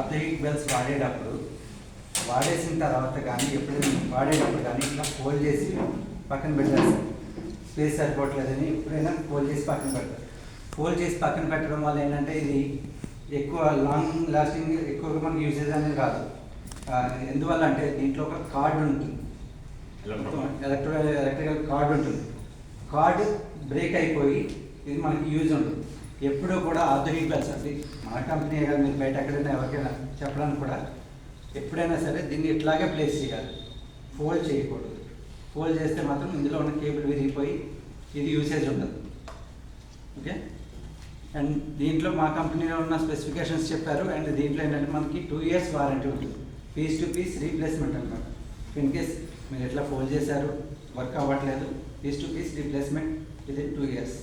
ఆర్థోయిక్ bells వాడేసిన తర్వాత కానీ ఎప్పుడైనా వాడేటప్పుడు కానీ ఇట్లా ఫోల్డ్ చేసి పక్కన పెట్టారు సార్. స్పేస్ సరిపోవట్లేదని ఎప్పుడైనా ఫోల్డ్ చేసి పక్కన పెడతారు. ఫోల్డ్ చేసి పక్కన పెట్టడం వల్ల ఏంటంటే ఇది ఎక్కువ లాంగ్ లాస్టింగ్ ఎక్కువగా మనకి యూసేజ్ అనేది రాదు. ఎందువల్ల అంటే దీంట్లో ఒక కార్డు ఉంటుంది, ఎలక్ట్రికల్ కార్డు ఉంటుంది. కార్డు బ్రేక్ అయిపోయి ఇది మనకి యూజ్ ఉంటుంది. ఎప్పుడూ కూడా ఆర్థోయిక్ బెల్స్ అండి, మన కంపెనీ కానీ మీరు బయట ఎక్కడైనా ఎవరికైనా చెప్పడానికి కూడా ఎప్పుడైనా సరే దీన్ని ఇట్లాగే ప్లేస్ చేయాలి, ఫోల్డ్ చేయకూడదు. ఫోల్డ్ చేస్తే మాత్రం ఇందులో ఉన్న కేబుల్ విరిగిపోయి ఇది యూసేజ్ ఉండదు. ఓకే, అండ్ దీంట్లో మా కంపెనీలో ఉన్న స్పెసిఫికేషన్స్ చెప్పారు. అండ్ దీంట్లో ఏంటంటే మనకి 2 years వారంటీ ఉంటుంది, పీస్ టు పీస్ రీప్లేస్మెంట్ అనమాట. ఇన్ కేస్ మీరు ఎట్లా ఫోల్డ్ చేశారు వర్క్ అవ్వట్లేదు, piece to piece replacement with 2 years.